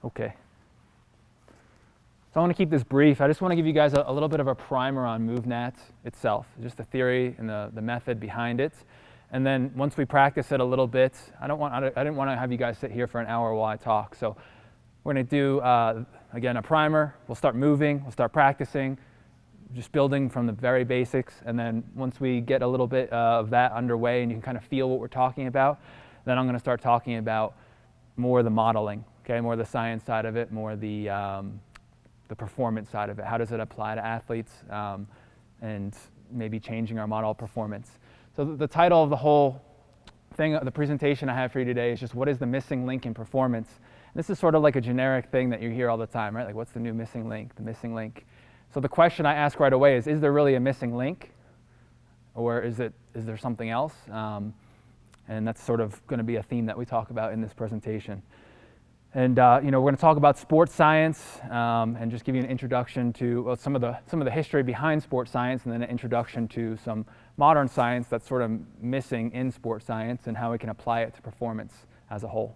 Okay. So I want to keep this brief. I just want to give you guys a little bit of a primer on MovNat itself, just the theory and the method behind it. And then once we practice it a little bit, I didn't want to have you guys sit here for an hour while I talk. So we're going to do, again, a primer. We'll start moving. We'll start practicing, just building from the very basics. And then once we get a little bit of that underway and you can kind of feel what we're talking about, then I'm going to start talking about more the modeling, okay, more the science side of it, more the performance side of it. How does it apply to athletes, and maybe changing our model performance. So the title of the whole thing, the presentation I have for you today is just what is the missing link in performance. And this is sort of like a generic thing that you hear all the time, right? Like what's the new missing link, the missing link. So the question I ask right away is there really a missing link? Or is there something else? And that's sort of going to be a theme that we talk about in this presentation. And we're going to talk about sports science and just give you an introduction to some of the history behind sports science, and then an introduction to some modern science that's sort of missing in sports science and how we can apply it to performance as a whole.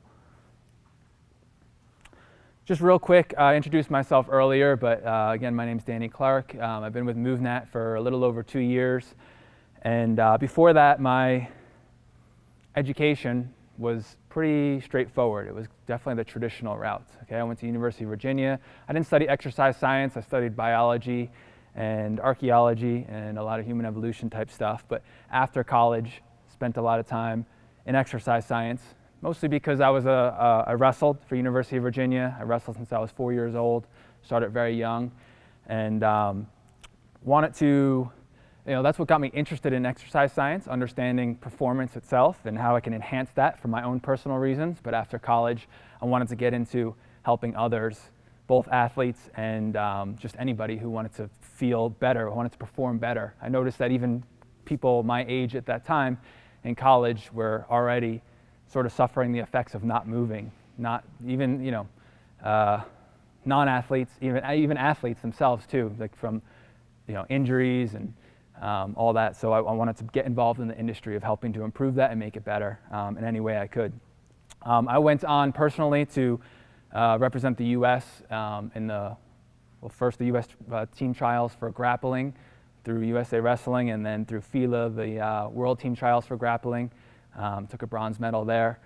Just real quick, I introduced myself earlier, but again, my name's Danny Clark. I've been with MovNat for a little over 2 years, and before that, my education was pretty straightforward. It was definitely the traditional route. Okay, I went to University of Virginia. I didn't study exercise science. I studied biology and archaeology and a lot of human evolution type stuff. But after college, spent a lot of time in exercise science, mostly because I wrestled for University of Virginia. I wrestled since I was 4 years old, started very young, and wanted to, that's what got me interested in exercise science, understanding performance itself and how I can enhance that for my own personal reasons. But after college, I wanted to get into helping others, both athletes and just anybody who wanted to feel better, who wanted to perform better. I noticed that even people my age at that time in college were already sort of suffering the effects of not moving, not even, non-athletes, even athletes themselves too, like from, injuries and all that. So I wanted to get involved in the industry of helping to improve that and make it better in any way I could. I went on personally to represent the U.S. First the U.S. team trials for grappling through USA Wrestling, and then through FILA, the World Team Trials for grappling. Took a bronze medal there.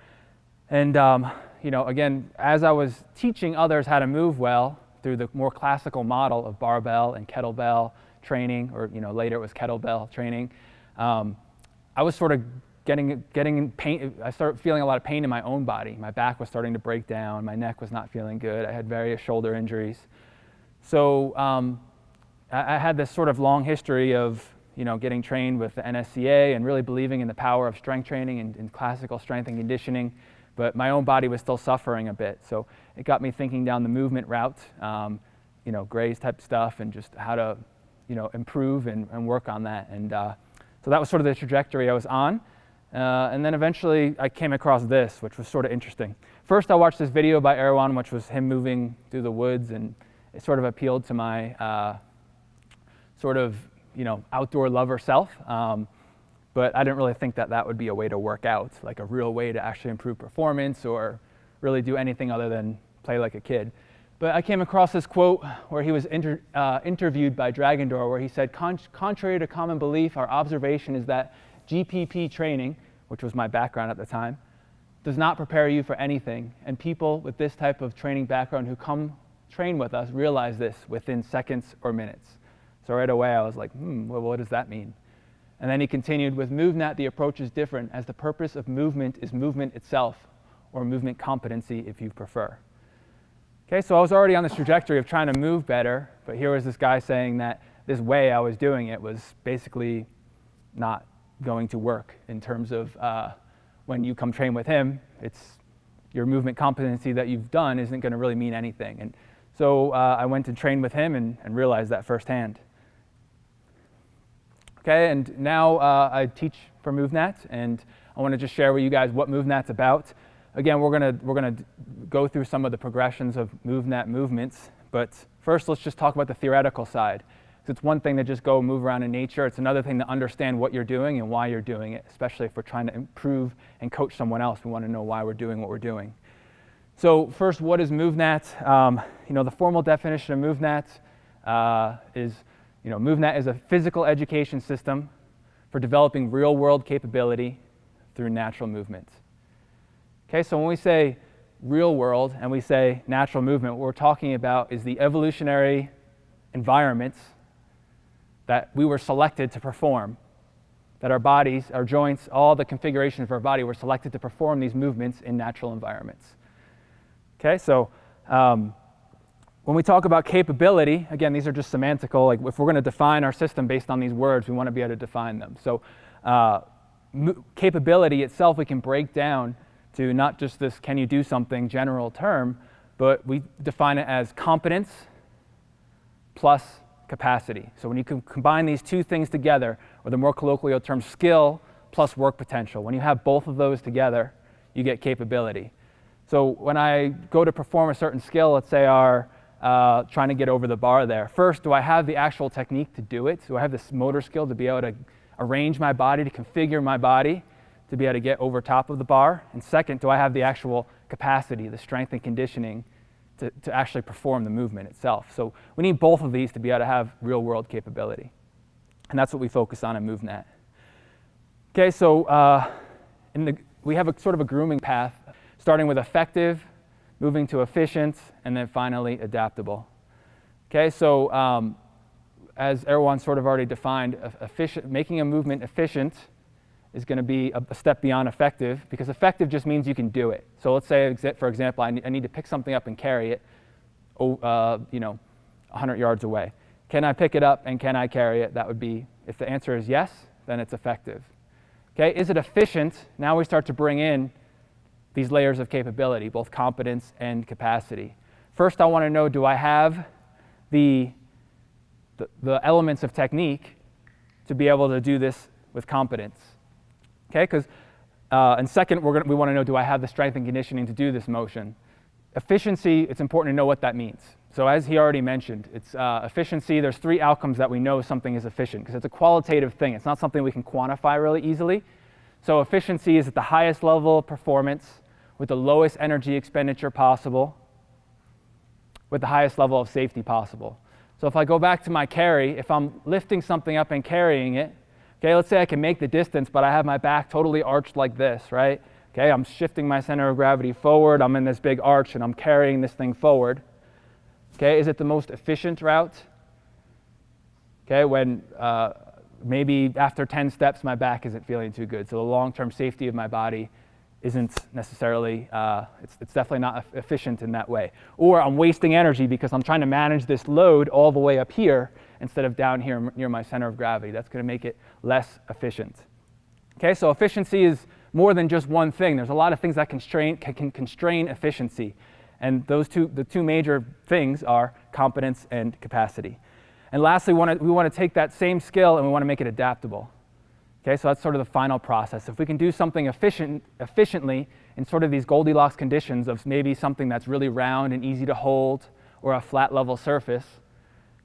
And, again, as I was teaching others how to move well through the more classical model of barbell and kettlebell training, or later it was kettlebell training, I was sort of getting pain. I started feeling a lot of pain in my own body. My back was starting to break down. My neck was not feeling good. I had various shoulder injuries. So I had this sort of long history of getting trained with the NSCA and really believing in the power of strength training and classical strength and conditioning, but my own body was still suffering a bit. So it got me thinking down the movement route, Gray's type stuff, and just how to improve and work on that. And so that was sort of the trajectory I was on. And then eventually I came across this, which was sort of interesting. First I watched this video by Erwan, which was him moving through the woods, and it sort of appealed to my outdoor lover self. But I didn't really think that would be a way to work out, like a real way to actually improve performance or really do anything other than play like a kid. But I came across this quote where he was interviewed by Dragon Door, where he said, contrary to common belief, our observation is that GPP training, which was my background at the time, does not prepare you for anything. And people with this type of training background who come train with us realize this within seconds or minutes. So right away I was like, well, what does that mean? And then he continued, with MovNat, the approach is different, as the purpose of movement is movement itself, or movement competency if you prefer. Okay, so I was already on this trajectory of trying to move better, but here was this guy saying that this way I was doing it was basically not going to work in terms of when you come train with him, it's your movement competency that you've done isn't going to really mean anything. And so I went and trained with him and realized that firsthand. Okay, and now I teach for MovNat, and I want to just share with you guys what MovNat's about. Again, we're gonna go through some of the progressions of MovNat movements, but first let's just talk about the theoretical side. So it's one thing to just go move around in nature. It's another thing to understand what you're doing and why you're doing it, especially if we're trying to improve and coach someone else. We want to know why we're doing what we're doing. So first, what is MovNat? The formal definition of MovNat is, MovNat is a physical education system for developing real-world capability through natural movement. Okay, so when we say real world and we say natural movement, what we're talking about is the evolutionary environments that we were selected to perform, that our bodies, our joints, all the configurations of our body were selected to perform these movements in natural environments. Okay, so when we talk about capability, again, these are just semantical. Like if we're going to define our system based on these words, we want to be able to define them. So capability itself we can break down to not just this can you do something general term, but we define it as competence plus capacity. So when you can combine these two things together, or the more colloquial term skill plus work potential, when you have both of those together, you get capability. So when I go to perform a certain skill, let's say trying to get over the bar there, first, do I have the actual technique to do it? Do I have this motor skill to be able to arrange my body, to configure my body, to be able to get over top of the bar? And second, do I have the actual capacity, the strength and conditioning to actually perform the movement itself? So we need both of these to be able to have real-world capability. And that's what we focus on in MovNat. Okay, so we have a sort of a grooming path, starting with effective, moving to efficient, and then finally adaptable. Okay, so as Erwan sort of already defined, making a movement efficient is going to be a step beyond effective, because effective just means you can do it. So let's say, for example, I need to pick something up and carry it, 100 yards away. Can I pick it up and can I carry it? That would be, if the answer is yes, then it's effective. Okay, is it efficient? Now we start to bring in these layers of capability, both competence and capacity. First, I want to know, do I have the elements of technique to be able to do this with competence? Okay, and second, we want to know, do I have the strength and conditioning to do this motion? Efficiency, it's important to know what that means. So as he already mentioned, it's efficiency, there's 3 outcomes that we know something is efficient, because it's a qualitative thing. It's not something we can quantify really easily. So efficiency is at the highest level of performance with the lowest energy expenditure possible with the highest level of safety possible. So if I go back to my carry, if I'm lifting something up and carrying it, okay, let's say I can make the distance, but I have my back totally arched like this, right? Okay, I'm shifting my center of gravity forward, I'm in this big arch, and I'm carrying this thing forward. Okay, is it the most efficient route? Okay, when maybe after 10 steps, my back isn't feeling too good. So the long-term safety of my body isn't necessarily, it's definitely not efficient in that way. Or I'm wasting energy because I'm trying to manage this load all the way up here instead of down here near my center of gravity. That's going to make it less efficient. Okay, so efficiency is more than just one thing. There's a lot of things that can constrain efficiency. And the two major things are competence and capacity. And lastly, we want to take that same skill and we want to make it adaptable. Okay, so that's sort of the final process. If we can do something efficiently in sort of these Goldilocks conditions of maybe something that's really round and easy to hold or a flat level surface,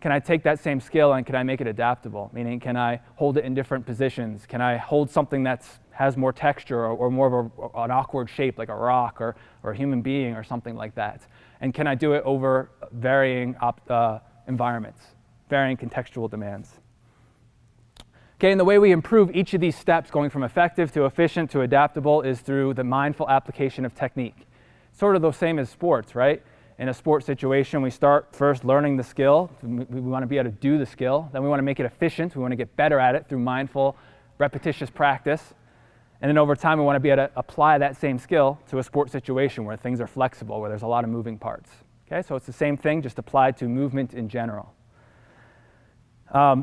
can I take that same skill and can I make it adaptable? Meaning, can I hold it in different positions? Can I hold something that has more texture or more of an awkward shape like a rock or a human being or something like that? And can I do it over varying environments, varying contextual demands? Okay, and the way we improve each of these steps, going from effective to efficient to adaptable, is through the mindful application of technique. Sort of the same as sports, right? In a sports situation, we start first learning the skill. We want to be able to do the skill. Then we want to make it efficient. We want to get better at it through mindful, repetitious practice. And then over time, we want to be able to apply that same skill to a sports situation where things are flexible, where there's a lot of moving parts. Okay, so it's the same thing, just applied to movement in general.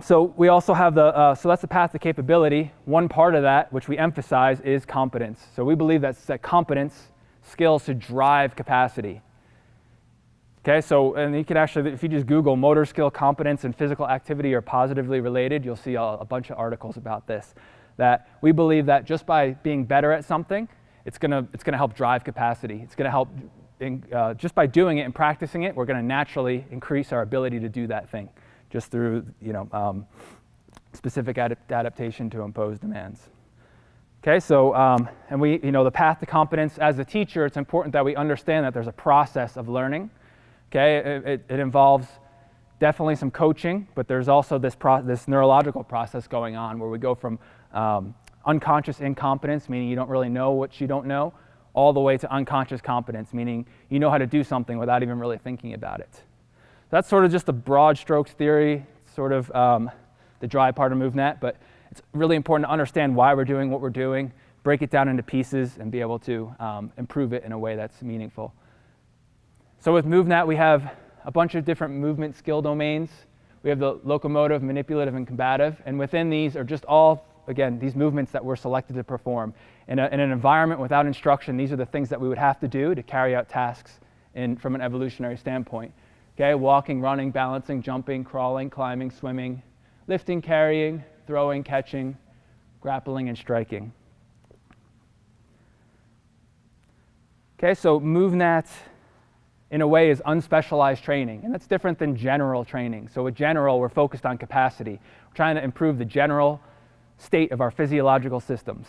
So we also have so that's the path to capability. One part of that, which we emphasize, is competence. So we believe that competence, skills should drive capacity. Okay, so, and you can actually, if you just Google motor skill, competence, and physical activity are positively related, you'll see a bunch of articles about this. That we believe that just by being better at something, it's gonna help drive capacity. It's gonna help, just by doing it and practicing it, we're gonna naturally increase our ability to do that thing, just through specific adaptation to imposed demands. Okay, so, and the path to competence, as a teacher, it's important that we understand that there's a process of learning. Okay, it involves definitely some coaching, but there's also this neurological process going on where we go from unconscious incompetence, meaning you don't really know what you don't know, all the way to unconscious competence, meaning you know how to do something without even really thinking about it. That's sort of just the broad strokes theory, sort of the dry part of MovNat, but it's really important to understand why we're doing what we're doing, break it down into pieces, and be able to improve it in a way that's meaningful. So with MovNat, we have a bunch of different movement skill domains. We have the locomotive, manipulative, and combative, and within these are just all, again, these movements that we're selected to perform. In an environment without instruction, these are the things that we would have to do to carry out tasks from an evolutionary standpoint. Okay, walking, running, balancing, jumping, crawling, climbing, swimming, lifting, carrying, throwing, catching, grappling, and striking. Okay, so MovNat, in a way, is unspecialized training, and that's different than general training. So with general, we're focused on capacity. We're trying to improve the general state of our physiological systems.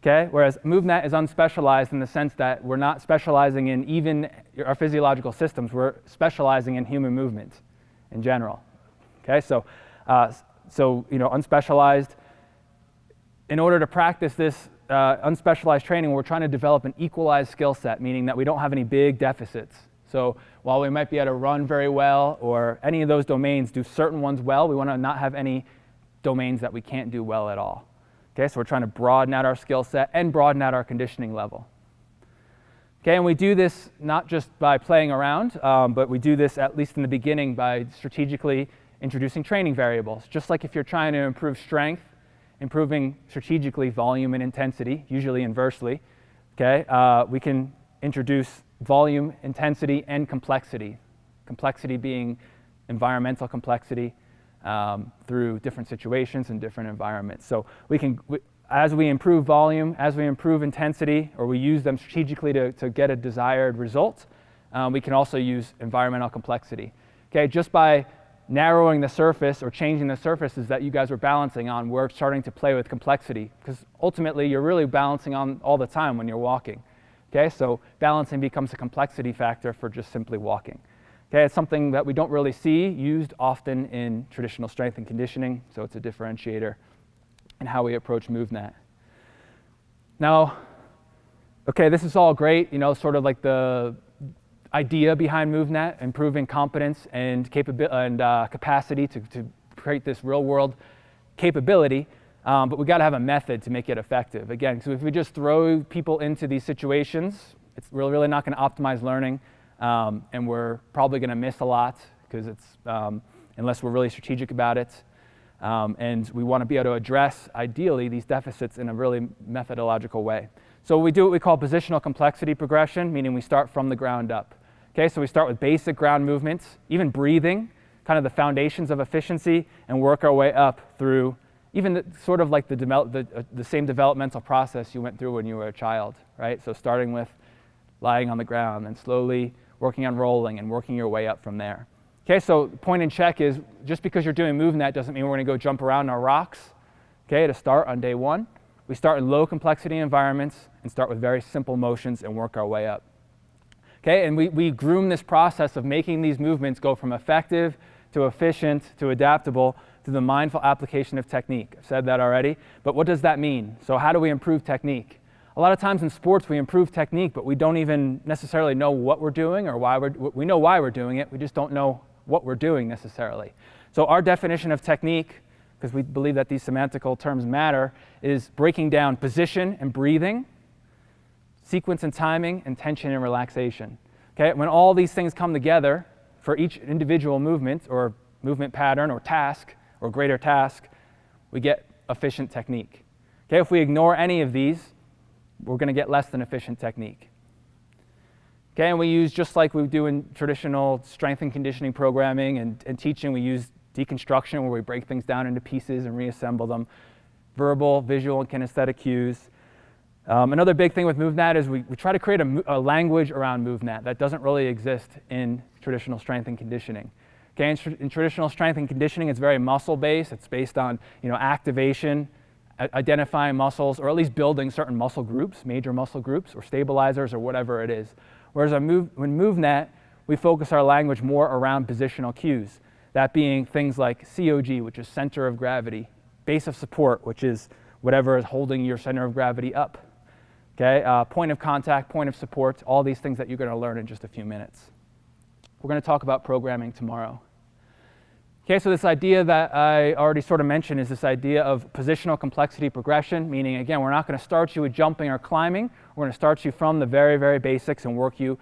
Okay, whereas MovNat is unspecialized in the sense that we're not specializing in even our physiological systems, we're specializing in human movement in general. Okay, so unspecialized. In order to practice this unspecialized training, we're trying to develop an equalized skill set, meaning that we don't have any big deficits. So while we might be able to run very well, or any of those domains do certain ones well, we want to not have any domains that we can't do well at all. Okay, so we're trying to broaden out our skill set and broaden out our conditioning level. Okay, and we do this not just by playing around, but we do this at least in the beginning by strategically introducing training variables. Just like if you're trying to improve strength, improving strategically volume and intensity, usually inversely, okay, we can introduce volume, intensity, and complexity. Complexity being environmental complexity through different situations and different environments. So as we improve volume, as we improve intensity, or we use them strategically to get a desired result, we can also use environmental complexity. Okay, just by narrowing the surface or changing the surfaces that you guys were balancing on, we're starting to play with complexity, because ultimately you're really balancing on all the time when you're walking. Okay, so balancing becomes a complexity factor for just simply walking. Okay, it's something that we don't really see used often in traditional strength and conditioning, so it's a differentiator in how we approach MovNat. Now, okay, this is all great, sort of like the idea behind MovNat, improving competence and capacity to create this real-world capability, but we got to have a method to make it effective. Again, so if we just throw people into these situations, we're really not going to optimize learning, and we're probably going to miss a lot because unless we're really strategic about it, and we want to be able to address, ideally, these deficits in a really methodological way. So we do what we call positional complexity progression, meaning we start from the ground up. Okay, so we start with basic ground movements, even breathing, kind of the foundations of efficiency, and work our way up through even sort of like the same developmental process you went through when you were a child, right? So starting with lying on the ground and slowly working on rolling and working your way up from there. Okay, so the point in check is just because you're doing MovNat doesn't mean we're going to go jump around on rocks. Okay, to start on day one, we start in low complexity environments and start with very simple motions and work our way up. Okay, and we groom this process of making these movements go from effective to efficient to adaptable to the mindful application of technique. I've said that already, but what does that mean? So how do we improve technique? A lot of times in sports we improve technique, but we don't even necessarily know what we're doing or we know why we're doing it, we just don't know what we're doing necessarily. So our definition of technique, because we believe that these semantical terms matter, is breaking down position and breathing, sequence and timing, and tension and relaxation. Okay, when all these things come together for each individual movement or movement pattern or task or greater task, we get efficient technique. Okay, if we ignore any of these, we're going to get less than efficient technique. Okay, and we use, just like we do in traditional strength and conditioning programming and teaching, we use deconstruction where we break things down into pieces and reassemble them, verbal, visual, and kinesthetic cues. Another big thing with MovNat is we try to create a language around MovNat that doesn't really exist in traditional strength and conditioning. Okay, in traditional strength and conditioning, it's very muscle-based. It's based on activation, identifying muscles, or at least building certain muscle groups, major muscle groups, or stabilizers, or whatever it is. Whereas when MovNat, we focus our language more around positional cues, that being things like COG, which is center of gravity, base of support, which is whatever is holding your center of gravity up. Okay, point of contact, point of support, all these things that you're going to learn in just a few minutes. We're going to talk about programming tomorrow. Okay, so this idea that I already sort of mentioned is this idea of positional complexity progression, meaning, again, we're not going to start you with jumping or climbing. We're going to start you from the very, very basics and work you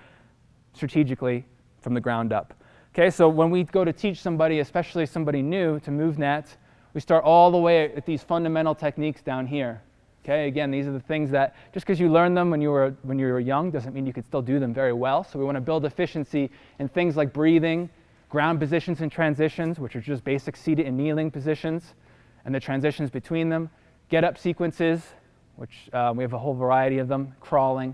strategically from the ground up. Okay, so when we go to teach somebody, especially somebody new, to MovNat, we start all the way at these fundamental techniques down here. Okay, again, these are the things that just because you learned them when you were young doesn't mean you could still do them very well. So we want to build efficiency in things like breathing, ground positions and transitions, which are just basic seated and kneeling positions, and the transitions between them, get up sequences, which we have a whole variety of them, crawling.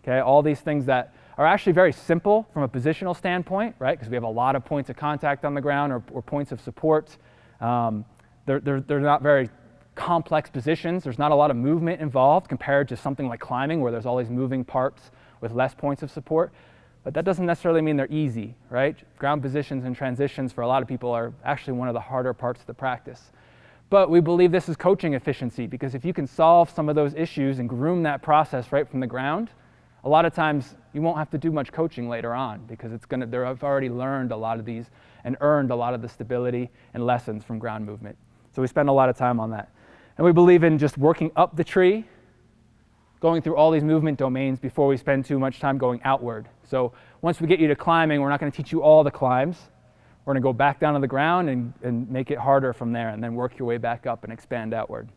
Okay, all these things that are actually very simple from a positional standpoint, right? Because we have a lot of points of contact on the ground or points of support. They're not very complex positions. There's not a lot of movement involved compared to something like climbing where there's all these moving parts with less points of support. But that doesn't necessarily mean they're easy, right? Ground positions and transitions for a lot of people are actually one of the harder parts of the practice. But we believe this is coaching efficiency, because if you can solve some of those issues and groom that process right from the ground, a lot of times you won't have to do much coaching later on, because they've already learned a lot of these and earned a lot of the stability and lessons from ground movement. So we spend a lot of time on that. And we believe in just working up the tree, going through all these movement domains before we spend too much time going outward. So once we get you to climbing, we're not going to teach you all the climbs. We're going to go back down to the ground and make it harder from there, and then work your way back up and expand outward.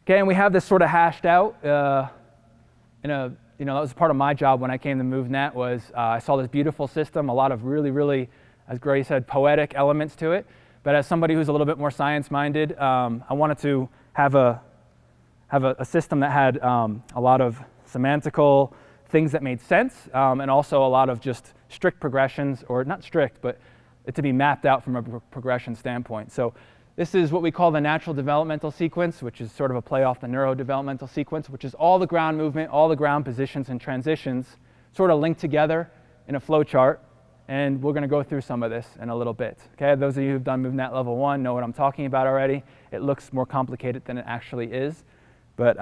Okay, and we have this sort of hashed out. That was part of my job when I came to MovNat was I saw this beautiful system, a lot of really, really, as Gray said, poetic elements to it. But as somebody who's a little bit more science-minded, I wanted to have a system that had a lot of semantical things that made sense, and also a lot of just strict progressions, or not strict, but it to be mapped out from a progression standpoint. So this is what we call the natural developmental sequence, which is sort of a play off the neurodevelopmental sequence, which is all the ground movement, all the ground positions and transitions sort of linked together in a flow chart. And we're going to go through some of this in a little bit. Okay, those of you who've done MovNat Level 1 know what I'm talking about already. It looks more complicated than it actually is, but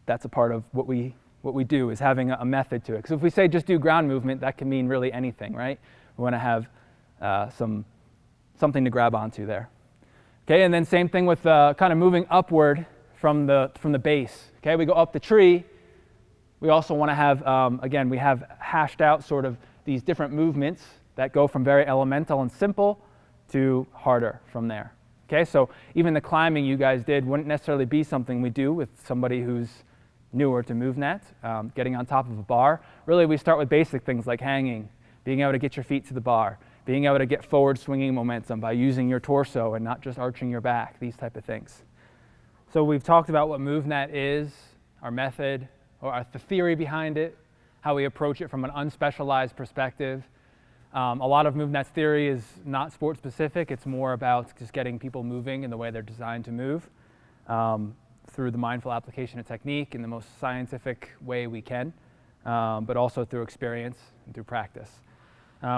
that's a part of what we do, is having a method to it. Because if we say just do ground movement, that can mean really anything, right? We want to have something to grab onto there. Okay, and then same thing with kind of moving upward from the base. Okay, we go up the tree. We also want to have, again, we have hashed out sort of these different movements that go from very elemental and simple to harder from there. Okay, so even the climbing you guys did wouldn't necessarily be something we do with somebody who's newer to MovNat, getting on top of a bar. Really, we start with basic things like hanging, being able to get your feet to the bar, being able to get forward swinging momentum by using your torso and not just arching your back, these type of things. So we've talked about what MovNat is, our method, or the theory behind it, how we approach it from an unspecialized perspective. A lot of MovNat's theory is not sport specific. It's more about just getting people moving in the way they're designed to move through the mindful application of technique in the most scientific way we can, but also through experience and through practice.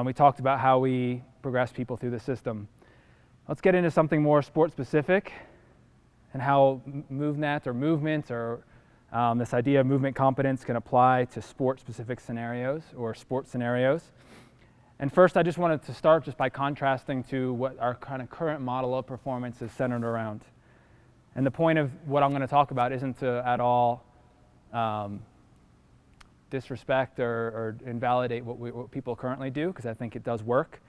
We talked about how we progress people through the system. Let's get into something more sport specific and how MovNat or movement or this idea of movement competence can apply to sport-specific scenarios or sport scenarios. And first, I just wanted to start just by contrasting to what our kind of current model of performance is centered around. And the point of what I'm going to talk about isn't to at all disrespect or invalidate what people currently do, because I think it does work.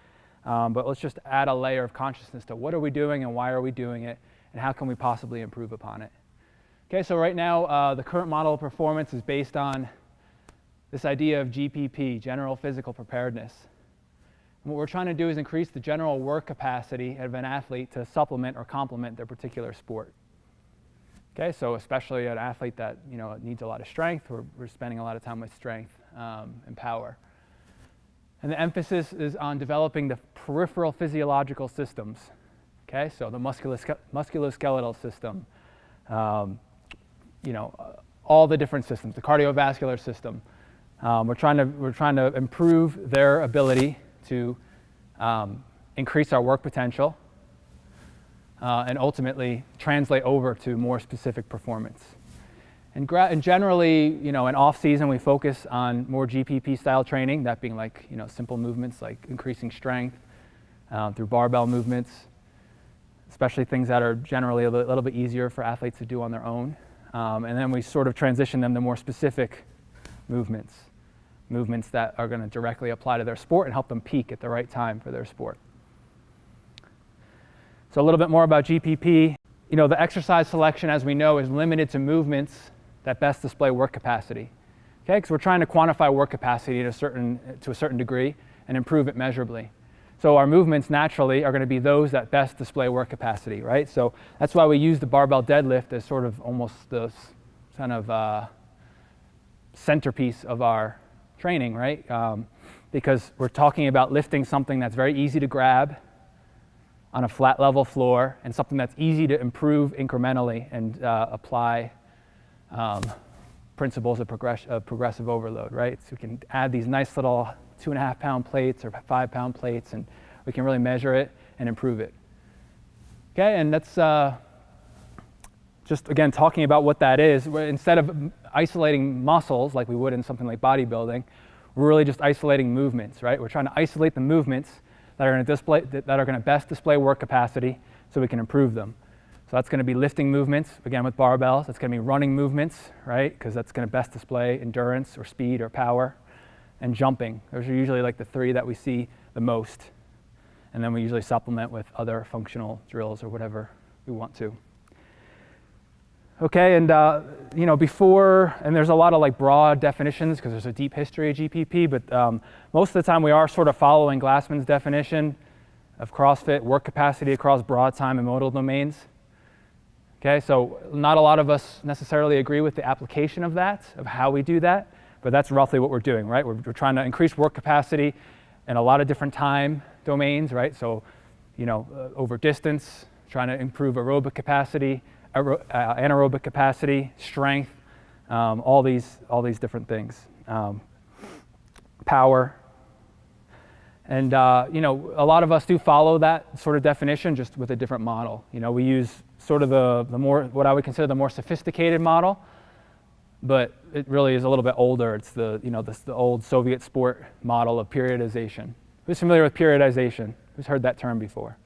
But let's just add a layer of consciousness to what are we doing and why are we doing it, and how can we possibly improve upon it. Okay, so right now, the current model of performance is based on this idea of GPP, general physical preparedness. And what we're trying to do is increase the general work capacity of an athlete to supplement or complement their particular sport. Okay, so especially an athlete that needs a lot of strength, we're spending a lot of time with strength and power. And the emphasis is on developing the peripheral physiological systems Okay, so the musculoskeletal system, all the different systems, the cardiovascular system. We're trying to improve their ability to increase our work potential and ultimately translate over to more specific performance. And generally, in off season, we focus on more GPP style training, that being like, simple movements like increasing strength through barbell movements, especially things that are generally a little bit easier for athletes to do on their own. And then we sort of transition them to more specific movements that are going to directly apply to their sport and help them peak at the right time for their sport. So a little bit more about GPP. The exercise selection, as we know, is limited to movements that best display work capacity. Okay, because we're trying to quantify work capacity to a certain degree and improve it measurably. So our movements naturally are going to be those that best display work capacity, right? So that's why we use the barbell deadlift as sort of almost the kind of centerpiece of our training, right? Because we're talking about lifting something that's very easy to grab on a flat level floor and something that's easy to improve incrementally and apply principles of progressive overload, right? So we can add these nice little 2.5 pound plates or 5 pound plates, and we can really measure it and improve it. Okay, and that's just again talking about what that is. Instead of isolating muscles like we would in something like bodybuilding, we're really just isolating movements, right? We're trying to isolate the movements that are going to best display work capacity so we can improve them. So that's going to be lifting movements, again with barbells. That's going to be running movements, right? Because that's going to best display endurance or speed or power. And jumping. Those are usually like the three that we see the most. And then we usually supplement with other functional drills or whatever we want to. Okay, and before, and there's a lot of like broad definitions because there's a deep history of GPP, but most of the time we are sort of following Glassman's definition of CrossFit, work capacity across broad time and modal domains. Okay, so not a lot of us necessarily agree with the application of that, of how we do that, but that's roughly what we're doing, right? We're trying to increase work capacity in a lot of different time domains, right? So, over distance, trying to improve aerobic capacity, anaerobic capacity, strength, all these different things, power. And a lot of us do follow that sort of definition, just with a different model. We use sort of the more, what I would consider the more sophisticated model, but it really is a little bit older. It's the old Soviet sport model of periodization. Who's familiar with periodization? Who's heard that term before?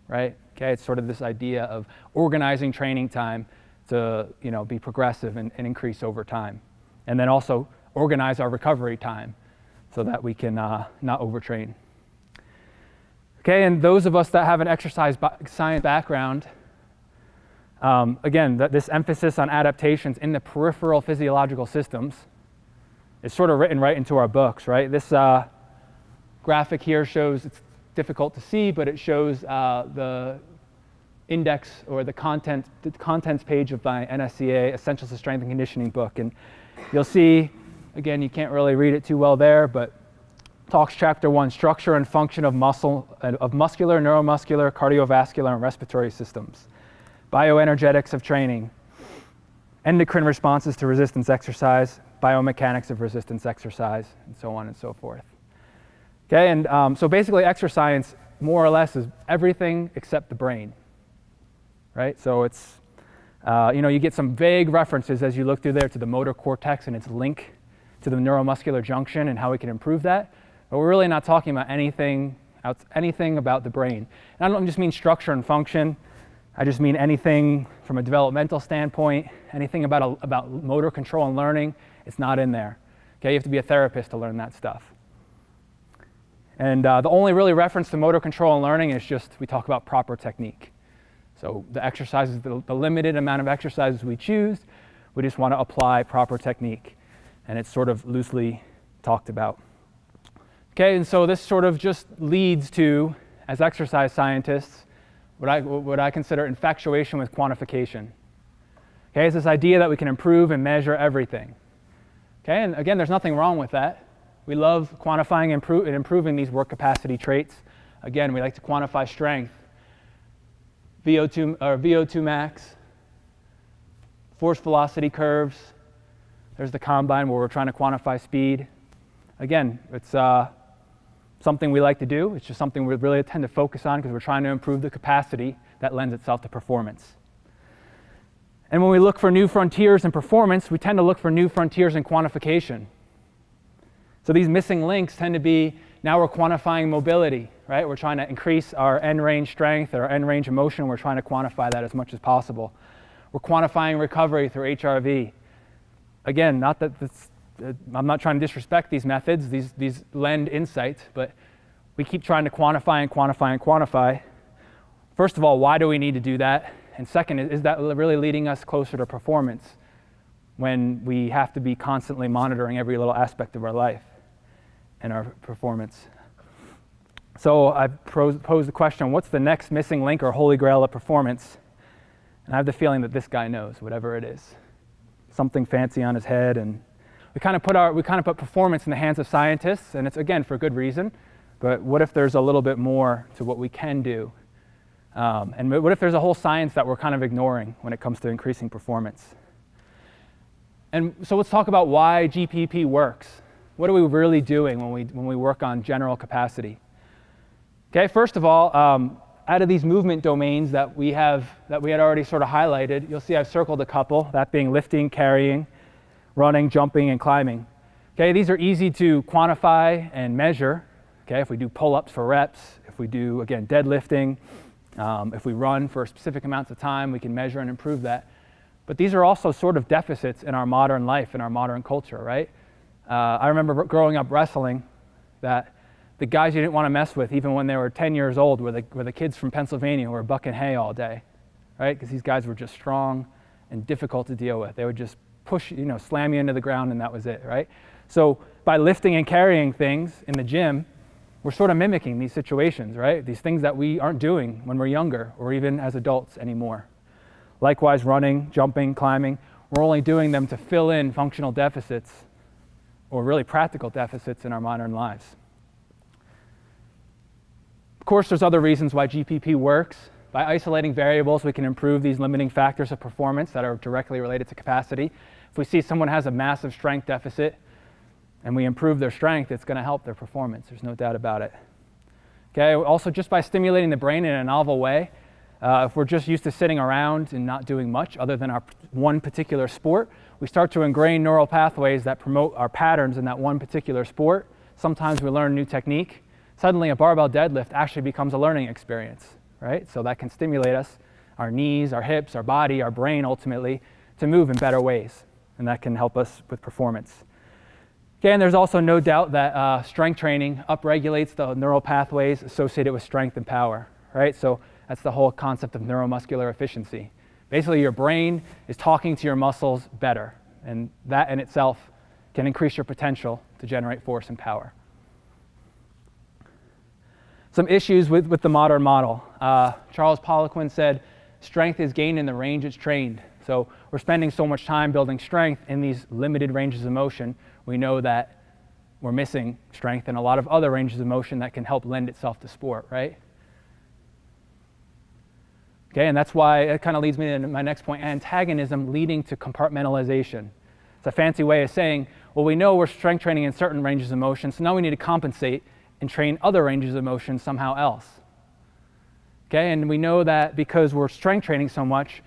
Right? Okay, it's sort of this idea of organizing training time to be progressive and increase over time, and then also organize our recovery time so that we can not overtrain. Okay, and those of us that have an exercise science background, again, this emphasis on adaptations in the peripheral physiological systems is sort of written right into our books, right? This graphic here shows, it's difficult to see, but it shows the index or the contents page of my NSCA Essentials of Strength and Conditioning book. And you'll see, again, you can't really read it too well there, but talks chapter 1, structure and function of muscular, neuromuscular, cardiovascular, and respiratory systems. Bioenergetics of training, endocrine responses to resistance exercise, biomechanics of resistance exercise, and so on and so forth. Okay, and so basically exercise science more or less is everything except the brain, right? So it's, you get some vague references as you look through there to the motor cortex and its link to the neuromuscular junction and how we can improve that, but we're really not talking about anything about the brain. And I don't just mean structure and function. I just mean anything from a developmental standpoint, anything about motor control and learning, it's not in there. Okay, you have to be a therapist to learn that stuff. And the only really reference to motor control and learning is just, we talk about proper technique. So the exercises, the limited amount of exercises we choose, we just want to apply proper technique. And it's sort of loosely talked about. Okay, and so this sort of just leads to, as exercise scientists, what I consider infatuation with quantification. Okay, it's this idea that we can improve and measure everything. Okay, and again, there's nothing wrong with that. We love quantifying and improving these work capacity traits. Again, we like to quantify strength. VO2 max, force velocity curves. There's the combine where we're trying to quantify speed. Again, it's something we like to do. It's just something we really tend to focus on because we're trying to improve the capacity that lends itself to performance. And when we look for new frontiers in performance, we tend to look for new frontiers in quantification. So these missing links tend to be, now we're quantifying mobility, right? We're trying to increase our end range strength or end range of motion. We're trying to quantify that as much as possible. We're quantifying recovery through HRV. Again, not that I'm not trying to disrespect these methods. These lend insight, but we keep trying to quantify and quantify and quantify. First of all, why do we need to do that? And second, is that really leading us closer to performance when we have to be constantly monitoring every little aspect of our life and our performance? So I posed the question, what's the next missing link or holy grail of performance? And I have the feeling that this guy knows, whatever it is. Something fancy on his head, and we kind of put performance in the hands of scientists, and it's again for good reason. But what if there's a little bit more to what we can do? And what if there's a whole science that we're kind of ignoring when it comes to increasing performance? And so let's talk about why GPP works. What are we really doing when we work on general capacity? Okay, first of all, out of these movement domains that we had already sort of highlighted, you'll see I've circled a couple, that being lifting, carrying, running, jumping, and climbing. Okay, these are easy to quantify and measure. Okay, if we do pull-ups for reps, if we do, again, deadlifting, if we run for specific amounts of time, we can measure and improve that. But these are also sort of deficits in our modern life, in our modern culture, right? I remember growing up wrestling that the guys you didn't want to mess with, even when they were 10 years old, were the kids from Pennsylvania who were bucking hay all day, right? Because these guys were just strong and difficult to deal with. They would just push, slam you into the ground, and that was it, right? So by lifting and carrying things in the gym, we're sort of mimicking these situations, right? These things that we aren't doing when we're younger or even as adults anymore. Likewise, running, jumping, climbing, we're only doing them to fill in functional deficits or really practical deficits in our modern lives. Of course, there's other reasons why GPP works. By isolating variables, we can improve these limiting factors of performance that are directly related to capacity. If we see someone has a massive strength deficit and we improve their strength, it's going to help their performance. There's no doubt about it. Okay. Also, just by stimulating the brain in a novel way, if we're just used to sitting around and not doing much other than our one particular sport, we start to ingrain neural pathways that promote our patterns in that one particular sport. Sometimes we learn new technique. Suddenly a barbell deadlift actually becomes a learning experience, right? So that can stimulate us, our knees, our hips, our body, our brain ultimately, to move in better ways. And that can help us with performance. Okay, and there's also no doubt that strength training upregulates the neural pathways associated with strength and power, right? So that's the whole concept of neuromuscular efficiency. Basically, your brain is talking to your muscles better, and that in itself can increase your potential to generate force and power. Some issues with the modern model. Charles Poliquin said, strength is gained in the range it's trained. So we're spending so much time building strength in these limited ranges of motion, we know that we're missing strength in a lot of other ranges of motion that can help lend itself to sport, right? Okay, and that's why it kind of leads me to my next point, antagonism leading to compartmentalization. It's a fancy way of saying, well, we know we're strength training in certain ranges of motion, so now we need to compensate and train other ranges of motion somehow else. Okay, and we know that because we're strength training so much,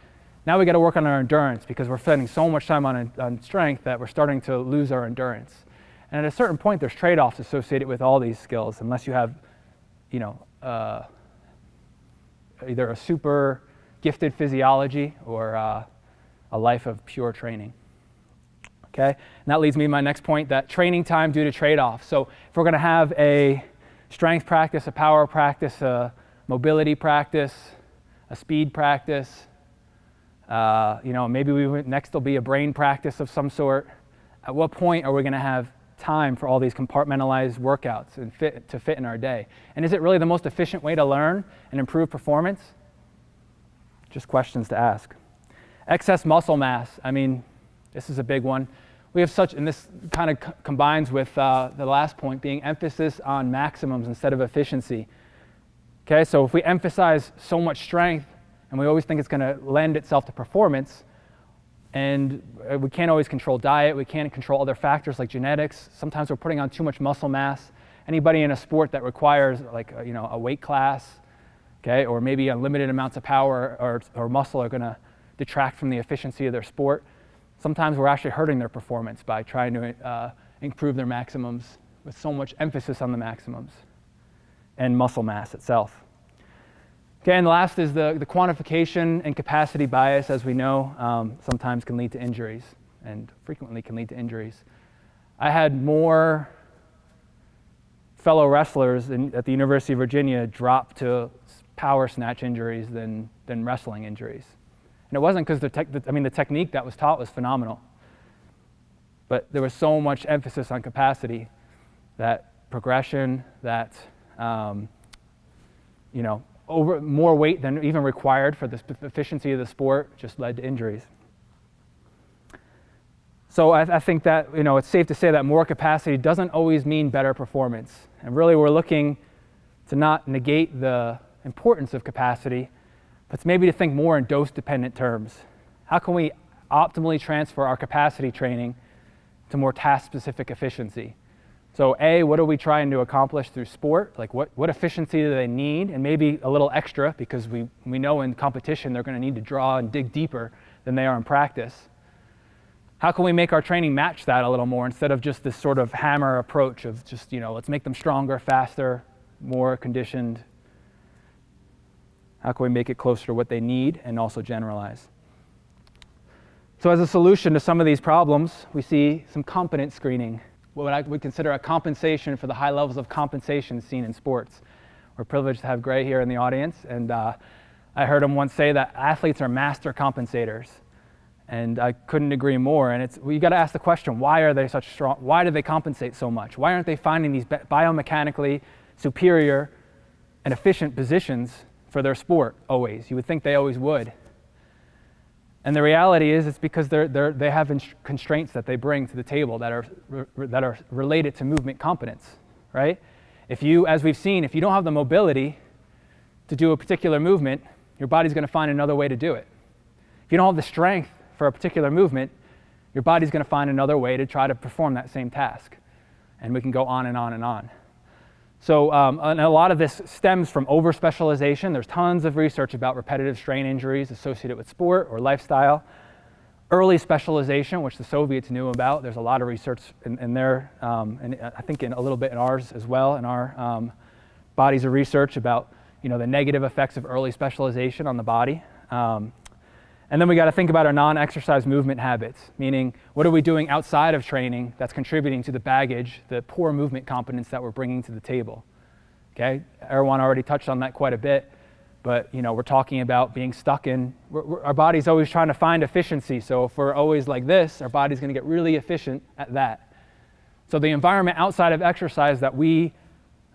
now we got to work on our endurance because we're spending so much time on strength that we're starting to lose our endurance. And at a certain point, there's trade-offs associated with all these skills, unless you have, either a super gifted physiology or a life of pure training. Okay, and that leads me to my next point, that training time due to trade-offs. So if we're going to have a strength practice, a power practice, a mobility practice, a speed practice, maybe next will be a brain practice of some sort. At what point are we going to have time for all these compartmentalized workouts and to fit in our day? And is it really the most efficient way to learn and improve performance? Just questions to ask. Excess muscle mass. I mean, this is a big one. We have and this kind of combines with the last point being emphasis on maximums instead of efficiency. Okay, so if we emphasize so much strength and we always think it's going to lend itself to performance. And we can't always control diet. We can't control other factors like genetics. Sometimes we're putting on too much muscle mass. Anybody in a sport that requires like a weight class, okay, or maybe unlimited amounts of power or muscle are going to detract from the efficiency of their sport. Sometimes we're actually hurting their performance by trying to improve their maximums with so much emphasis on the maximums and muscle mass itself. Okay, and last is the quantification and capacity bias, as we know, sometimes can lead to injuries and frequently can lead to injuries. I had more fellow wrestlers at the University of Virginia drop to power snatch injuries than wrestling injuries. And it wasn't because the technique that was taught was phenomenal, but there was so much emphasis on capacity that progression, that more weight than even required for the efficiency of the sport just led to injuries. So I think that it's safe to say that more capacity doesn't always mean better performance. And really we're looking to not negate the importance of capacity, but maybe to think more in dose-dependent terms. How can we optimally transfer our capacity training to more task-specific efficiency? So A, what are we trying to accomplish through sport? Like what efficiency do they need? And maybe a little extra, because we know in competition they're going to need to draw and dig deeper than they are in practice. How can we make our training match that a little more instead of just this sort of hammer approach of just, let's make them stronger, faster, more conditioned? How can we make it closer to what they need and also generalize? So as a solution to some of these problems, we see some competence screening, what I would consider a compensation for the high levels of compensation seen in sports. We're privileged to have Gray here in the audience, and I heard him once say that athletes are master compensators. And I couldn't agree more. And you got to ask the question, why are they such strong? Why do they compensate so much? Why aren't they finding these biomechanically superior and efficient positions for their sport always? You would think they always would. And the reality is it's because they have constraints that they bring to the table that are related to movement competence, right? As we've seen, if you don't have the mobility to do a particular movement, your body's going to find another way to do it. If you don't have the strength for a particular movement, your body's going to find another way to try to perform that same task. And we can go on and on and on. So and a lot of this stems from over-specialization. There's tons of research about repetitive strain injuries associated with sport or lifestyle. Early specialization, which the Soviets knew about. There's a lot of research in there, and I think a little bit in ours as well, in our bodies of research about the negative effects of early specialization on the body. And then we got to think about our non-exercise movement habits, meaning what are we doing outside of training that's contributing to the baggage, the poor movement competence that we're bringing to the table. Okay, Erwan already touched on that quite a bit, but we're talking about being stuck in, our body's always trying to find efficiency. So if we're always like this, our body's going to get really efficient at that. So the environment outside of exercise that we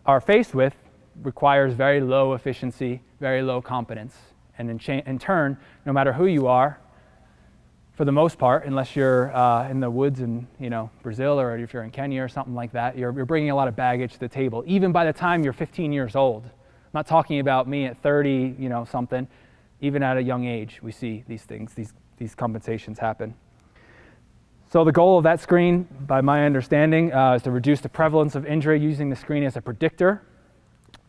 are faced with requires very low efficiency, very low competence. And in turn, no matter who you are, for the most part, unless you're in the woods in Brazil, or if you're in Kenya or something like that, you're bringing a lot of baggage to the table. Even by the time you're 15 years old, I'm not talking about me at 30, something. Even at a young age, we see these things, these compensations happen. So the goal of that screen, by my understanding, is to reduce the prevalence of injury using the screen as a predictor,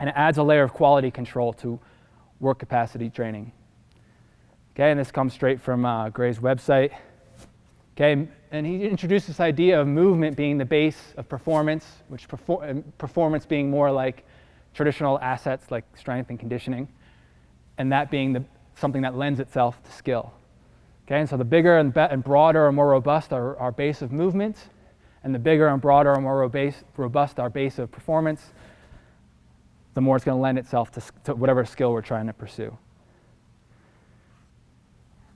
and it adds a layer of quality control to work capacity training. Okay, and this comes straight from Gray's website. Okay, and he introduced this idea of movement being the base of performance, which performance being more like traditional assets like strength and conditioning, and that being something that lends itself to skill. Okay, and so the bigger and broader or more robust our base of movement, and the bigger and broader or more robust our base of performance, the more it's going to lend itself to whatever skill we're trying to pursue.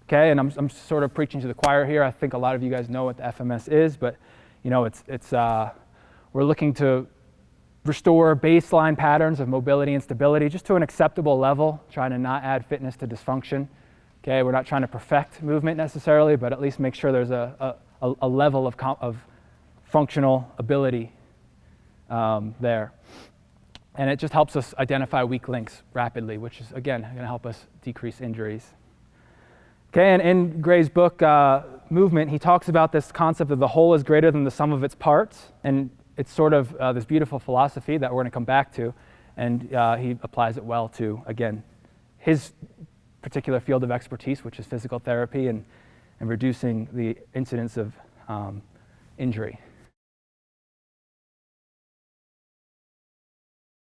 Okay, and I'm sort of preaching to the choir here. I think a lot of you guys know what the FMS is, but we're looking to restore baseline patterns of mobility and stability just to an acceptable level, trying to not add fitness to dysfunction. Okay, we're not trying to perfect movement necessarily, but at least make sure there's a level of functional ability there. And it just helps us identify weak links rapidly, which is, again, going to help us decrease injuries. Okay, and in Gray's book, Movement, he talks about this concept of the whole is greater than the sum of its parts. And it's sort of this beautiful philosophy that we're going to come back to. And he applies it well to, again, his particular field of expertise, which is physical therapy and reducing the incidence of injury.